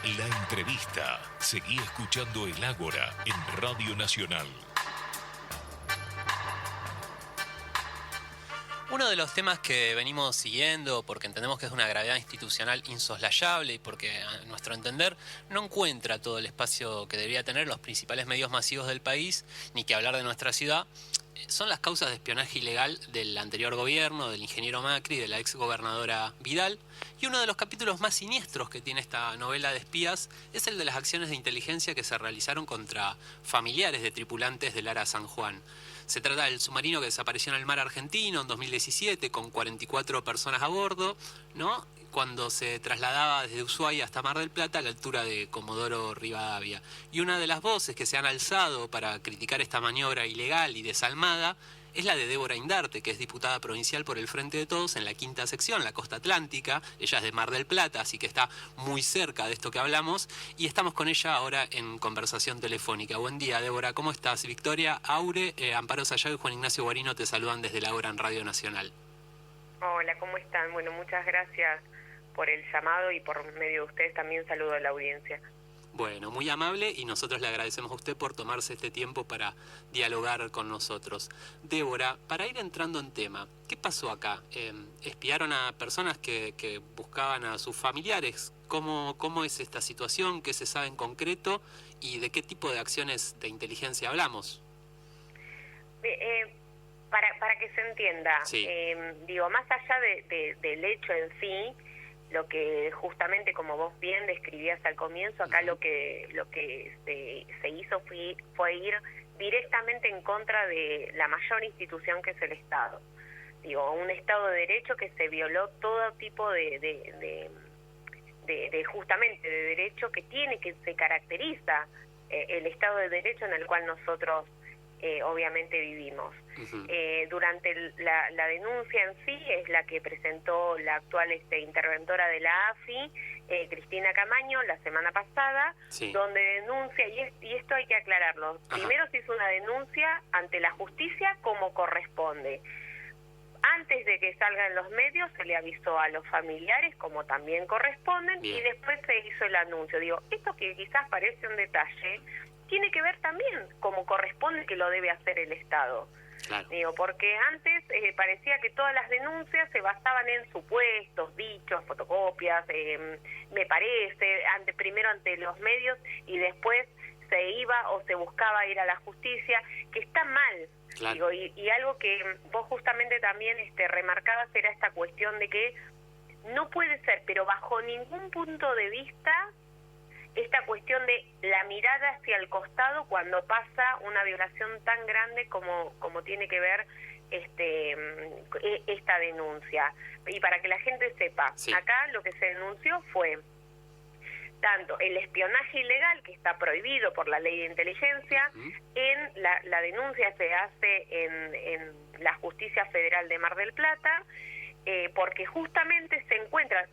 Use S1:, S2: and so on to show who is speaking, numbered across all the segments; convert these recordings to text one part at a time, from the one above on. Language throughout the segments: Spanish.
S1: La entrevista. Seguí escuchando El Ágora en Radio Nacional.
S2: Uno de los temas que venimos siguiendo, porque entendemos que es una gravedad institucional insoslayable y porque, a nuestro entender, no encuentra todo el espacio que debería tener los principales medios masivos del país, ni que hablar de nuestra ciudad, son las causas de espionaje ilegal del anterior gobierno, del ingeniero Macri, de la ex gobernadora Vidal. Y uno de los capítulos más siniestros que tiene esta novela de espías es el de las acciones de inteligencia que se realizaron contra familiares de tripulantes del Ara San Juan. Se trata del submarino que desapareció en el mar argentino en 2017 con 44 personas a bordo, ¿no?, cuando se trasladaba desde Ushuaia hasta Mar del Plata a la altura de Comodoro Rivadavia. Y una de las voces que se han alzado para criticar esta maniobra ilegal y desalmada es la de Débora Indarte, que es diputada provincial por el Frente de Todos en la quinta sección, la costa atlántica. Ella es de Mar del Plata, así que está muy cerca de esto que hablamos, y estamos con ella ahora en conversación telefónica. Buen día, Débora, ¿cómo estás? Victoria, Aure, Amparo Sayago y Juan Ignacio Guarino te saludan desde la hora en Radio Nacional.
S3: Hola, ¿cómo están? Bueno, muchas gracias por el llamado y por medio de ustedes también saludo a la audiencia.
S2: Bueno, muy amable, y nosotros le agradecemos a usted por tomarse este tiempo para dialogar con nosotros. Débora, para ir entrando en tema, ¿qué pasó acá? ¿Espiaron a personas que buscaban a sus familiares? ¿Cómo es esta situación? ¿Qué se sabe en concreto? ¿Y de qué tipo de acciones de inteligencia hablamos?
S3: Para que se entienda,
S2: sí.
S3: Más allá del hecho en sí, lo que justamente, como vos bien describías al comienzo, acá lo que se hizo fue ir directamente en contra de la mayor institución que es el Estado. Un Estado de Derecho que se violó todo tipo de justamente de derecho que se caracteriza el Estado de Derecho en el cual nosotros obviamente vivimos. Uh-huh. Durante la denuncia en sí es la que presentó la actual interventora de la AFI, Cristina Camaño, la semana pasada, sí, donde denuncia, y esto hay que aclararlo. Ajá. Primero se hizo una denuncia ante la justicia como corresponde. Antes de que salgan los medios se le avisó a los familiares como también corresponden. Bien. Y después se hizo el anuncio. Esto que quizás parece un detalle tiene que ver también como corresponde que lo debe hacer el Estado. Claro. Porque antes parecía que todas las denuncias se basaban en supuestos, dichos, fotocopias, me parece, primero ante los medios y después se iba o se buscaba ir a la justicia, que está mal. Claro. Y algo que vos justamente también remarcabas era esta cuestión de que no puede ser, pero bajo ningún punto de vista, esta cuestión de la mirada hacia el costado cuando pasa una violación tan grande como tiene que ver esta denuncia. Y para que la gente sepa, sí, acá lo que se denunció fue tanto el espionaje ilegal, que está prohibido por la ley de inteligencia. Uh-huh. En la denuncia se hace en la Justicia Federal de Mar del Plata, porque justamente se encuentra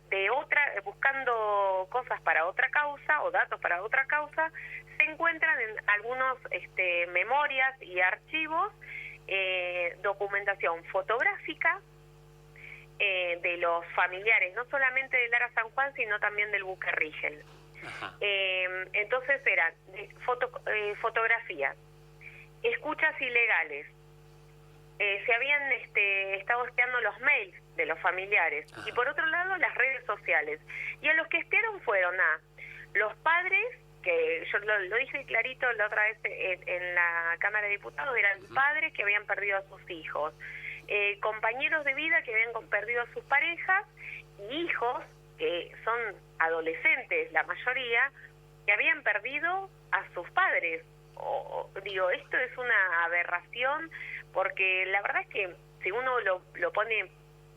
S3: buscando cosas para otra causa o datos para otra causa, se encuentran en algunos memorias y archivos, documentación fotográfica de los familiares, no solamente del Ara San Juan, sino también del buque Rigel. Entonces eran fotografías, escuchas ilegales, se habían estado espiando los mails de los familiares. Ajá. Y por otro lado las redes sociales. Y a los que espiaron fueron a los padres, que yo lo dije clarito la otra vez en la Cámara de Diputados, eran uh-huh, padres que habían perdido a sus hijos, compañeros de vida que habían perdido a sus parejas, y hijos que son adolescentes, la mayoría, que habían perdido a sus padres. Esto es una aberración, porque la verdad es que si uno lo pone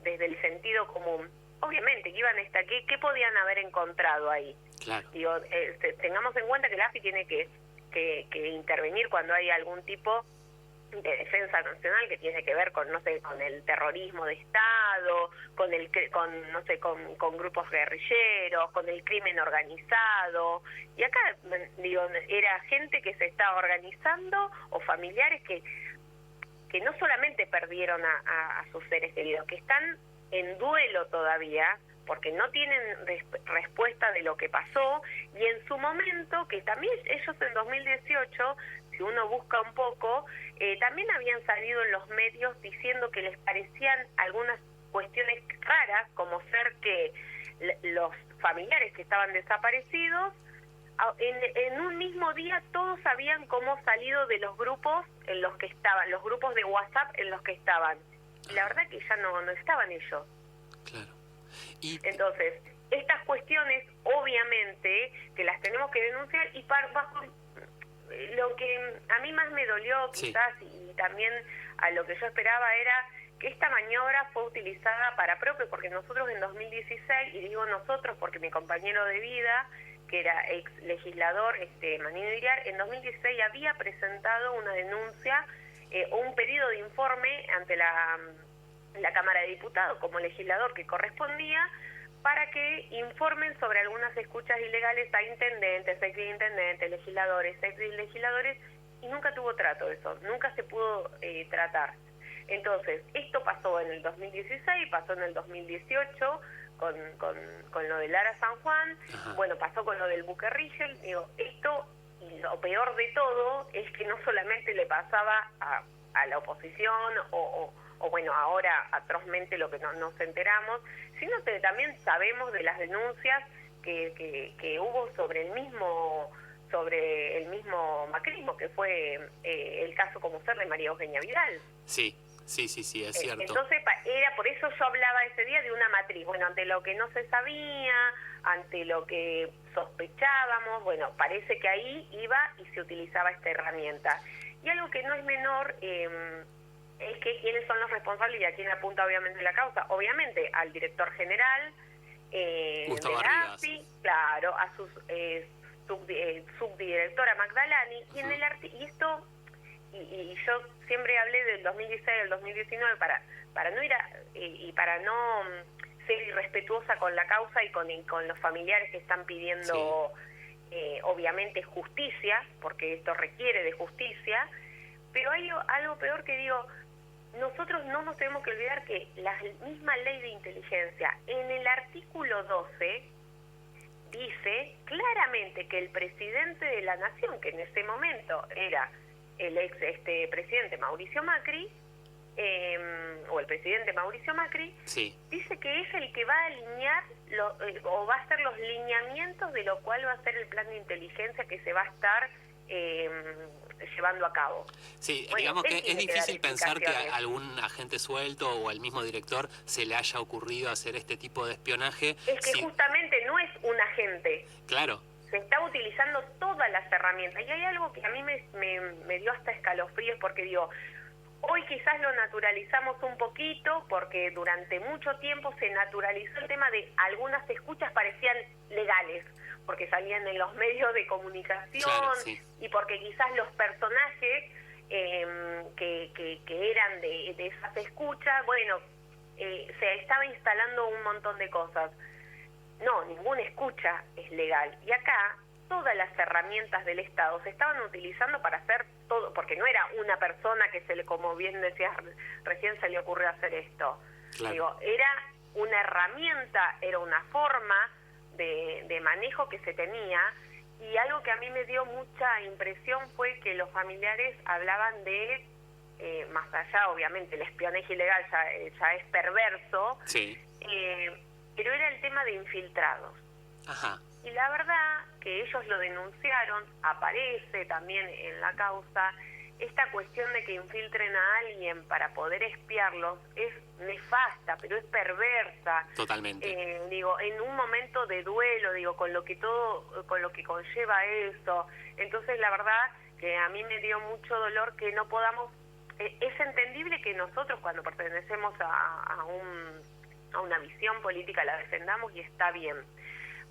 S3: desde el sentido común, obviamente que iban ¿qué podían haber encontrado ahí? Claro. Tengamos en cuenta que la AFI tiene que intervenir cuando hay algún tipo de defensa nacional que tiene que ver con el terrorismo de Estado, con grupos guerrilleros, con el crimen organizado. Y acá era gente que se estaba organizando o familiares que no solamente perdieron a sus seres queridos, que están en duelo todavía porque no tienen respuesta de lo que pasó, y en su momento, que también ellos en 2018, si uno busca un poco, también habían salido en los medios diciendo que les parecían algunas cuestiones raras, como ser que los familiares que estaban desaparecidos, en un mismo día todos habían cómo salido de los grupos en los que estaban, los grupos de WhatsApp en los que estaban. Y la verdad que ya no estaban ellos.
S2: Claro.
S3: Entonces, estas cuestiones, obviamente, que las tenemos que denunciar, y bajo lo que a mí más me dolió, quizás, y también a lo que yo esperaba, era que esta maniobra fue utilizada para propio, porque nosotros en 2016, y digo nosotros porque mi compañero de vida, que era ex legislador, Manino Iriar, en 2016 había presentado una denuncia o un pedido de informe ante la Cámara de Diputados como legislador que correspondía, para que informen sobre algunas escuchas ilegales a intendentes, exintendentes, legisladores, exlegisladores, y nunca tuvo trato eso, nunca se pudo tratar. Entonces, esto pasó en el 2016, pasó en el 2018, con lo de Lara San Juan. Ajá. Bueno, pasó con lo del Buque Rigel. Digo, esto, y lo peor de todo, es que no solamente le pasaba a la oposición, o bueno, ahora atrozmente lo que nos enteramos, sino que también sabemos de las denuncias que hubo sobre el mismo macrismo, que fue el caso como ser de María Eugenia Vidal.
S2: Sí, es cierto.
S3: Entonces, era por eso yo hablaba ese día de una matriz. Bueno, ante lo que no se sabía, ante lo que sospechábamos, bueno, parece que ahí iba y se utilizaba esta herramienta. Y algo que no es menor es que quiénes son los responsables, y a quién apunta obviamente la causa. Obviamente al director general,
S2: Gustavo
S3: de la AFI, claro, a su subdirectora Magdalani, y en el y esto... Y yo siempre hablé del 2016 al 2019 para no ir y para no ser irrespetuosa con la causa y con los familiares que están pidiendo, obviamente, justicia, porque esto requiere de justicia. Pero hay algo peor que digo, nosotros no nos tenemos que olvidar que la misma ley de inteligencia, en el artículo 12, dice claramente que el presidente de la nación, que en ese momento era el ex presidente Mauricio Macri, o el presidente Mauricio Macri, dice que es el que va a alinear o va a hacer los lineamientos de lo cual va a ser el plan de inteligencia que se va a estar llevando a cabo.
S2: Sí, bueno, digamos que es difícil pensar que a algún agente suelto o al mismo director se le haya ocurrido hacer este tipo de espionaje.
S3: Es que justamente no es un agente.
S2: Claro.
S3: Se está utilizando todas las herramientas. Y hay algo que a mí me dio hasta escalofríos, porque digo, hoy quizás lo naturalizamos un poquito, porque durante mucho tiempo se naturalizó el tema de algunas escuchas parecían legales, porque salían en los medios de comunicación, claro, y porque quizás los personajes que eran de esas escuchas, bueno, se estaba instalando un montón de cosas. No, ninguna escucha es legal. Y acá todas las herramientas del Estado se estaban utilizando para hacer todo, porque no era una persona que como bien decías recién, se le ocurrió hacer esto. Claro. Digo, era una herramienta, era una forma de manejo que se tenía, y algo que a mí me dio mucha impresión fue que los familiares hablaban de, más allá obviamente el espionaje ilegal ya es perverso, pero era el tema de infiltrados.
S2: Ajá.
S3: Y la verdad que ellos lo denunciaron, aparece también en la causa, esta cuestión de que infiltren a alguien para poder espiarlos es nefasta, pero es perversa.
S2: Totalmente.
S3: Digo, en un momento de duelo, digo, con lo que conlleva eso. Entonces, la verdad que a mí me dio mucho dolor que no podamos. Es entendible que nosotros, cuando pertenecemos a una visión política, la defendamos, y está bien.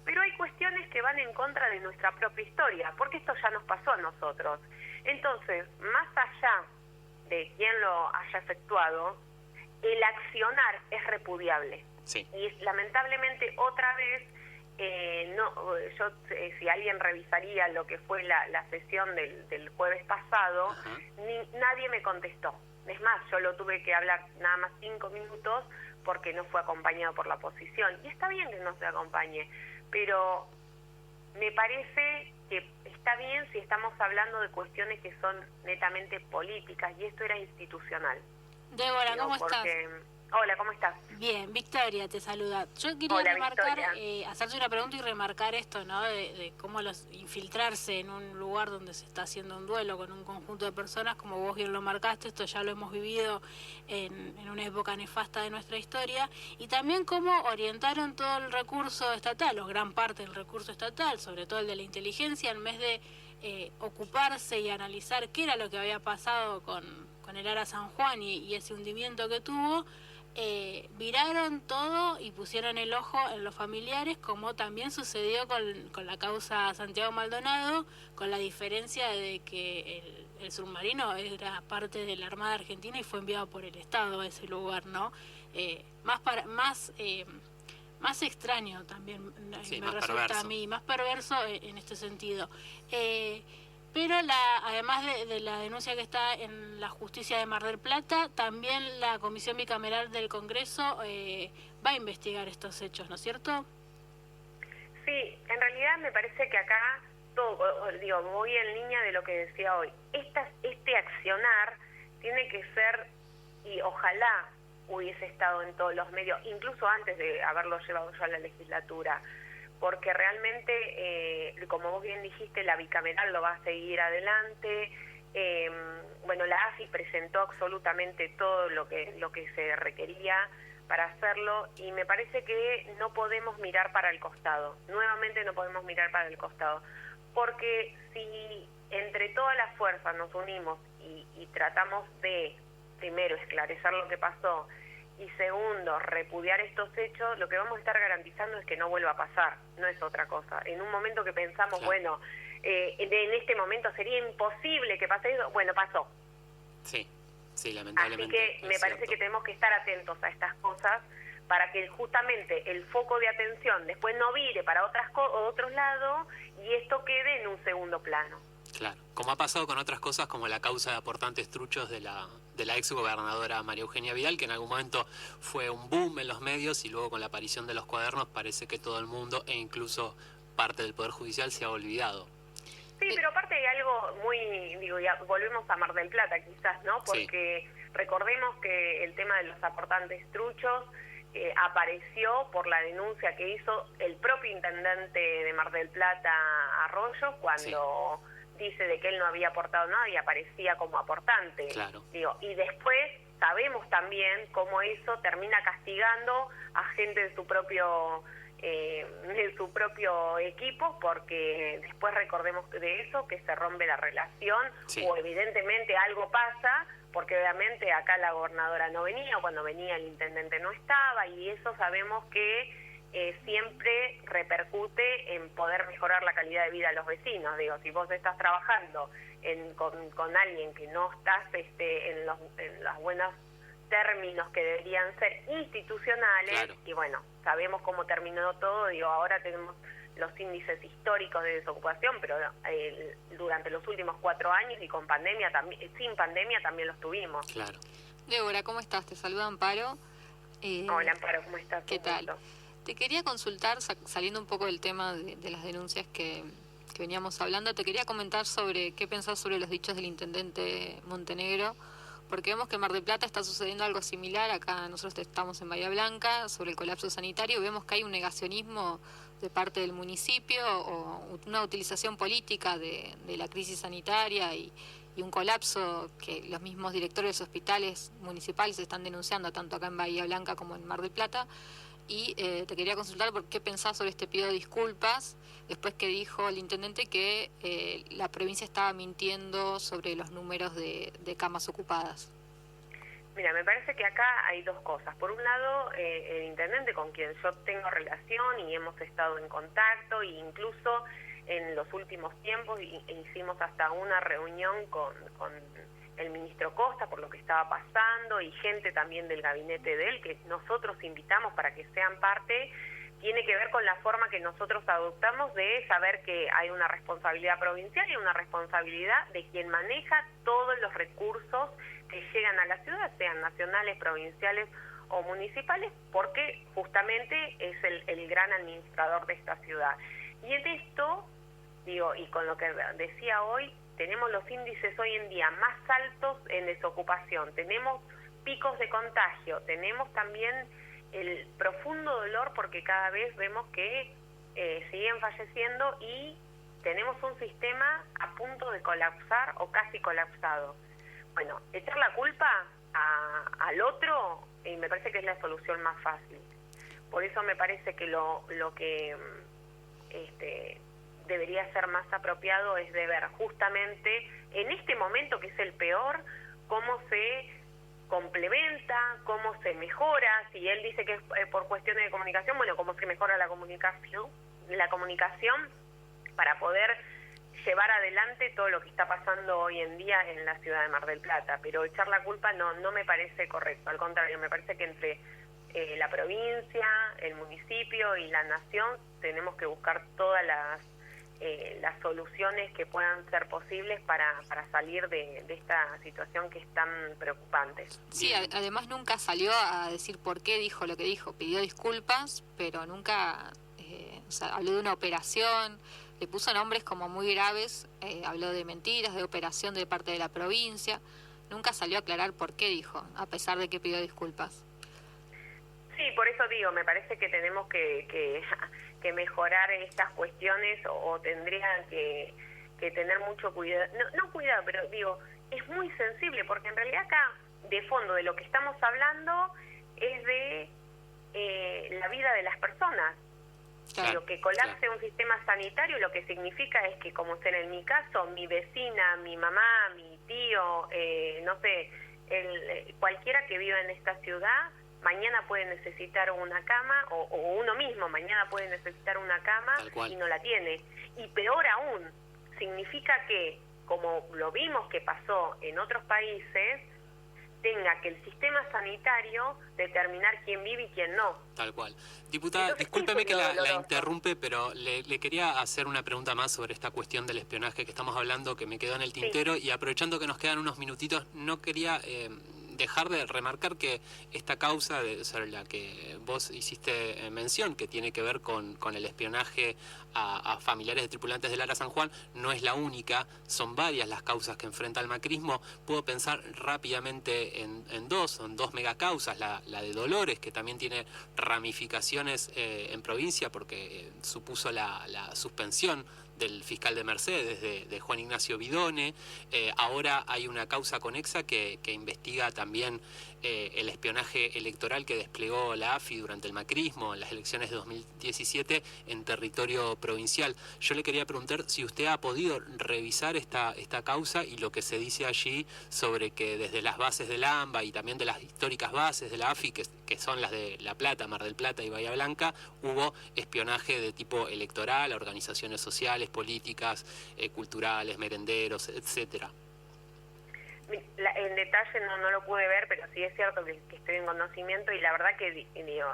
S3: Pero hay cuestiones que van en contra de nuestra propia historia, porque esto ya nos pasó a nosotros. Entonces, más allá de quién lo haya efectuado, el accionar es repudiable.
S2: Sí.
S3: Y lamentablemente otra vez, si alguien revisaría lo que fue la sesión del jueves pasado, nadie me contestó. Es más, yo lo tuve que hablar nada más 5 minutos porque no fue acompañado por la oposición. Y está bien que no se acompañe, pero me parece que está bien si estamos hablando de cuestiones que son netamente políticas, y esto era institucional.
S4: Débora, ¿cómo estás?
S3: Hola, ¿cómo estás?
S4: Bien, Victoria te saluda. Yo quería hacerte una pregunta y remarcar esto, ¿no? De cómo infiltrarse en un lugar donde se está haciendo un duelo con un conjunto de personas, como vos bien lo marcaste, esto ya lo hemos vivido en una época nefasta de nuestra historia, y también cómo orientaron todo el recurso estatal, o gran parte del recurso estatal, sobre todo el de la inteligencia, en vez de ocuparse y analizar qué era lo que había pasado con el Ara San Juan y ese hundimiento que tuvo. Viraron todo y pusieron el ojo en los familiares, como también sucedió con la causa Santiago Maldonado, con la diferencia de que el submarino era parte de la Armada Argentina y fue enviado por el Estado a ese lugar, ¿no? Más extraño también, sí, me resulta perverso. A mí, más perverso en este sentido. Pero además de la denuncia que está en la justicia de Mar del Plata, también la Comisión Bicameral del Congreso va a investigar estos hechos, ¿no es cierto?
S3: Sí, en realidad me parece que acá, voy en línea de lo que decía hoy. Este accionar tiene que ser, y ojalá hubiese estado en todos los medios, incluso antes de haberlo llevado yo a la legislatura, porque realmente, como vos bien dijiste, la bicameral lo va a seguir adelante. La AFI presentó absolutamente todo lo que se requería para hacerlo, y me parece que no podemos mirar para el costado. Nuevamente no podemos mirar para el costado, porque si entre todas las fuerzas nos unimos y tratamos de, primero, esclarecer lo que pasó, y segundo, repudiar estos hechos, lo que vamos a estar garantizando es que no vuelva a pasar, no es otra cosa. En un momento que pensamos, claro, en este momento sería imposible que pase eso, pasó.
S2: Sí, lamentablemente.
S3: Así que me parece que tenemos que estar atentos a estas cosas para que justamente el foco de atención después no vire para otros lados y esto quede en un segundo plano.
S2: Claro, como ha pasado con otras cosas como la causa de aportantes truchos de la ex gobernadora María Eugenia Vidal, que en algún momento fue un boom en los medios, y luego con la aparición de los cuadernos parece que todo el mundo e incluso parte del Poder Judicial se ha olvidado.
S3: Sí, pero aparte hay algo ya volvemos a Mar del Plata quizás, ¿no? Porque recordemos que el tema de los aportantes truchos apareció por la denuncia que hizo el propio intendente de Mar del Plata, Arroyo, cuando dice de que él no había aportado nada y aparecía como aportante.
S2: Claro.
S3: Y después sabemos también cómo eso termina castigando a gente de su propio equipo, porque después recordemos de eso, que se rompe la relación, o evidentemente algo pasa, porque obviamente acá la gobernadora no venía, o cuando venía el intendente no estaba, y eso sabemos que siempre repercute en poder mejorar la calidad de vida de los vecinos. Si vos estás trabajando con alguien que no estás en los buenos términos que deberían ser institucionales, claro. Y sabemos cómo terminó todo. Ahora tenemos los índices históricos de desocupación, pero durante los últimos 4 años y con pandemia sin pandemia también los tuvimos.
S2: Claro.
S5: Débora, ¿cómo estás? Te saluda Amparo.
S3: Hola, Amparo, ¿cómo estás?
S5: ¿Qué tal? Te quería consultar, saliendo un poco del tema de las denuncias que veníamos hablando, te quería comentar sobre qué pensás sobre los dichos del intendente Montenegro, porque vemos que en Mar del Plata está sucediendo algo similar. Acá nosotros estamos en Bahía Blanca, sobre el colapso sanitario, vemos que hay un negacionismo de parte del municipio o una utilización política de la crisis sanitaria y un colapso que los mismos directores de hospitales municipales están denunciando, tanto acá en Bahía Blanca como en Mar del Plata. Y te quería consultar por qué pensás sobre este pedido de disculpas, después que dijo el intendente que la provincia estaba mintiendo sobre los números de camas ocupadas.
S3: Mira, me parece que acá hay dos cosas. Por un lado, el intendente, con quien yo tengo relación y hemos estado en contacto, e incluso en los últimos tiempos hicimos hasta una reunión con el ministro Costa por lo que estaba pasando, y gente también del gabinete de él que nosotros invitamos para que sean parte. Tiene que ver con la forma que nosotros adoptamos de saber que hay una responsabilidad provincial y una responsabilidad de quien maneja todos los recursos que llegan a la ciudad, sean nacionales, provinciales o municipales, porque justamente es el gran administrador de esta ciudad. Y en esto, digo, y con lo que decía hoy, tenemos los índices hoy en día más altos en desocupación, tenemos picos de contagio, tenemos también el profundo dolor porque cada vez vemos que siguen falleciendo y tenemos un sistema a punto de colapsar o casi colapsado. Bueno, echar la culpa al otro y me parece que es la solución más fácil. Por eso me parece que lo que debería ser más apropiado es de ver justamente en este momento que es el peor, cómo se complementa, cómo se mejora. Si él dice que es por cuestiones de comunicación, bueno, cómo se mejora la comunicación para poder llevar adelante todo lo que está pasando hoy en día en la ciudad de Mar del Plata. Pero echar la culpa no me parece correcto, al contrario, me parece que entre la provincia, el municipio y la nación tenemos que buscar todas las soluciones que puedan ser posibles para salir de esta situación que es tan preocupante.
S5: Sí, además nunca salió a decir por qué dijo lo que dijo, pidió disculpas, pero nunca habló de una operación, le puso nombres como muy graves, habló de mentiras, de operación de parte de la provincia, nunca salió a aclarar por qué dijo, a pesar de que pidió disculpas.
S3: Sí, por eso digo, me parece que tenemos que mejorar estas cuestiones o tendrían que tener mucho cuidado, no cuidado, pero digo, es muy sensible porque en realidad acá, de fondo, de lo que estamos hablando es de la vida de las personas. Claro, lo que colapse un sistema sanitario lo que significa es que, como será en mi caso, mi vecina, mi mamá, mi tío, no sé, cualquiera que viva en esta ciudad, mañana puede necesitar una cama, o uno mismo mañana puede necesitar una cama y no la tiene. Y peor aún, significa que, como lo vimos que pasó en otros países, tenga que el sistema sanitario determinar quién vive y quién no.
S2: Tal cual. Diputada, entonces, discúlpeme que la interrumpe, pero le quería hacer una pregunta más sobre esta cuestión del espionaje que estamos hablando, que me quedó en el tintero, y aprovechando que nos quedan unos minutitos, no quería dejar de remarcar que esta causa sobre la que vos hiciste mención, que tiene que ver con el espionaje a familiares de tripulantes del ARA San Juan, no es la única, son varias las causas que enfrenta el macrismo. Puedo pensar rápidamente en dos megacausas, la de Dolores, que también tiene ramificaciones en provincia porque supuso la suspensión del fiscal de Mercedes, de Juan Ignacio Bidone. Ahora hay una causa conexa que investiga también el espionaje electoral que desplegó la AFI durante el macrismo en las elecciones de 2017 en territorio provincial. Yo le quería preguntar si usted ha podido revisar esta causa y lo que se dice allí sobre que desde las bases del AMBA y también de las históricas bases de la AFI, que son las de La Plata, Mar del Plata y Bahía Blanca, hubo espionaje de tipo electoral a organizaciones sociales, políticas, culturales, merenderos, etcétera.
S3: En detalle no lo pude ver, pero sí es cierto que estoy en conocimiento y la verdad que digo,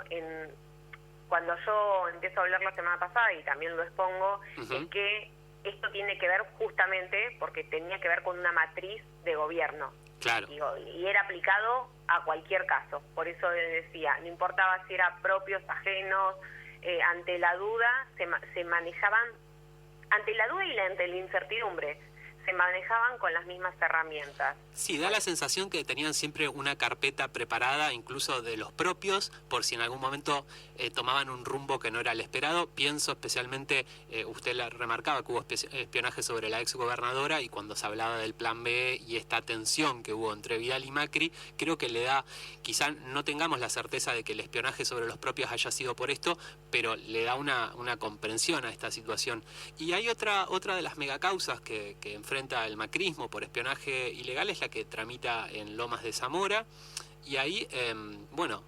S3: cuando yo empiezo a hablar la semana pasada y también lo expongo, es que esto tiene que ver justamente porque tenía que ver con una matriz de gobierno.
S2: Claro.
S3: Digo, y era aplicado a cualquier caso. Por eso decía, no importaba si era propios, ajenos, ante la duda se manejaban, ante la duda y ante la incertidumbre, se manejaban con las mismas herramientas.
S2: Sí, da la sensación que tenían siempre una carpeta preparada, incluso de los propios, por si en algún momento tomaban un rumbo que no era el esperado. Pienso especialmente, usted la remarcaba que hubo espionaje sobre la exgobernadora, y cuando se hablaba del plan B y esta tensión que hubo entre Vidal y Macri, creo que le da, quizá no tengamos la certeza de que el espionaje sobre los propios haya sido por esto, pero le da una comprensión a esta situación. Y hay otra de las megacausas que enfrenta el macrismo por espionaje ilegal, es la que tramita en Lomas de Zamora, y ahí,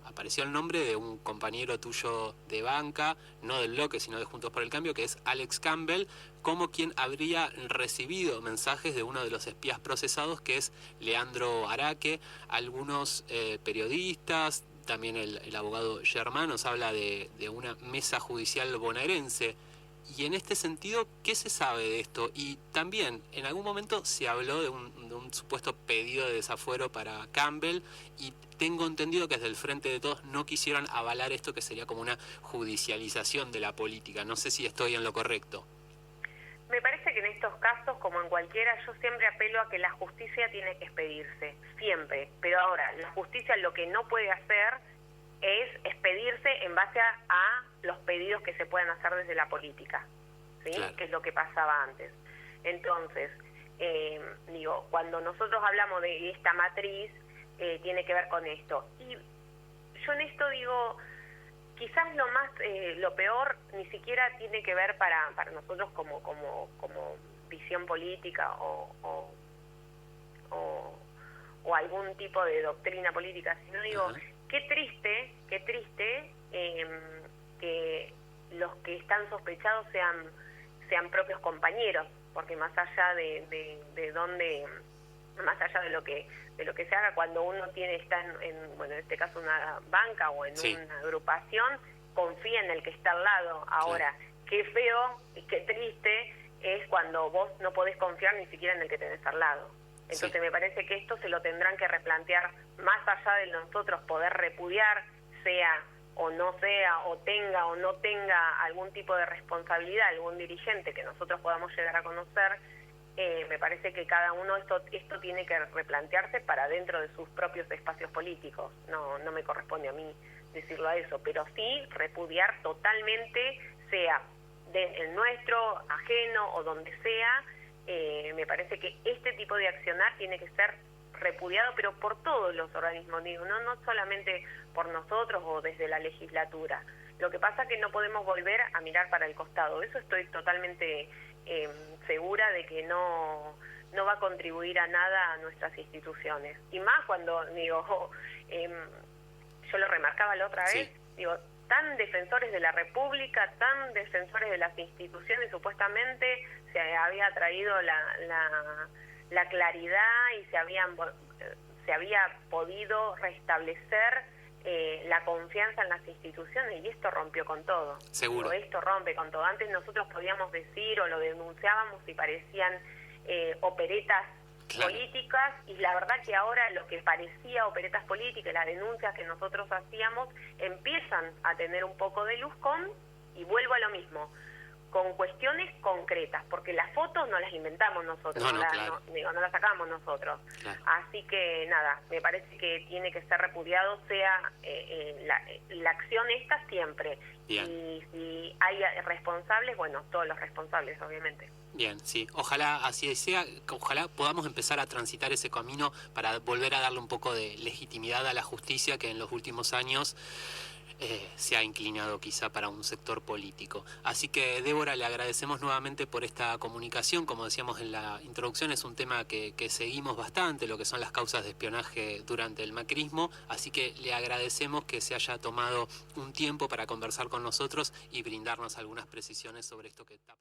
S2: apareció el nombre de un compañero tuyo de banca, no del bloque, sino de Juntos por el Cambio, que es Alex Campbell, como quien habría recibido mensajes de uno de los espías procesados, que es Leandro Araque. Algunos periodistas, también el abogado Germán, nos habla de una mesa judicial bonaerense Y en este sentido, ¿qué se sabe de esto? Y también, en algún momento se habló de un supuesto pedido de desafuero para Campbell, y tengo entendido que desde el Frente de Todos no quisieron avalar esto, que sería como una judicialización de la política. No sé si estoy en lo correcto.
S3: Me parece que en estos casos, como en cualquiera, yo siempre apelo a que la justicia tiene que expedirse, siempre. Pero ahora, la justicia lo que no puede hacer es expedirse en base a los pedidos que se puedan hacer desde la política, ¿sí? Claro. Que es lo que pasaba antes. Entonces, cuando nosotros hablamos de esta matriz, tiene que ver con esto. Y yo en esto digo, quizás lo peor ni siquiera tiene que ver para nosotros como visión política o algún tipo de doctrina política, sino digo, qué triste que los que están sospechados sean propios compañeros, porque más allá de dónde, más allá de lo que se haga cuando uno está en este caso una banca o en una agrupación, confía en el que está al lado. Ahora, qué feo y qué triste es cuando vos no podés confiar ni siquiera en el que tenés al lado. Entonces me parece que esto se lo tendrán que replantear más allá de nosotros poder repudiar, sea o no sea, o tenga o no tenga algún tipo de responsabilidad, algún dirigente que nosotros podamos llegar a conocer. Me parece que cada uno esto tiene que replantearse para dentro de sus propios espacios políticos. No me corresponde a mí decirlo a eso, pero sí repudiar totalmente, sea el nuestro, ajeno o donde sea. Me parece que este tipo de accionar tiene que ser repudiado, pero por todos los organismos, no solamente por nosotros o desde la legislatura. Lo que pasa es que no podemos volver a mirar para el costado. Eso estoy totalmente segura de que no va a contribuir a nada a nuestras instituciones. Y más cuando, yo lo remarcaba la otra vez, tan defensores de la República, tan defensores de las instituciones, supuestamente se había traído la claridad y se había podido restablecer la confianza en las instituciones, y esto rompió con todo.
S2: Seguro.
S3: Esto rompe con todo. Antes nosotros podíamos decir o lo denunciábamos y parecían operetas políticas, y la verdad que ahora lo que parecía operetas políticas, las denuncias que nosotros hacíamos, empiezan a tener un poco de luz y vuelvo a lo mismo, con cuestiones concretas, porque las fotos no las inventamos nosotros, no las sacamos nosotros. Claro. Así que nada, me parece que tiene que ser repudiado, sea la acción esta siempre. Bien. Y si hay responsables, bueno, todos los responsables, obviamente.
S2: Bien, sí, ojalá así sea, ojalá podamos empezar a transitar ese camino para volver a darle un poco de legitimidad a la justicia, que en los últimos años se ha inclinado quizá para un sector político. Así que, Débora, le agradecemos nuevamente por esta comunicación. Como decíamos en la introducción, es un tema que seguimos bastante, lo que son las causas de espionaje durante el macrismo, así que le agradecemos que se haya tomado un tiempo para conversar con nosotros y brindarnos algunas precisiones sobre esto que está pasando.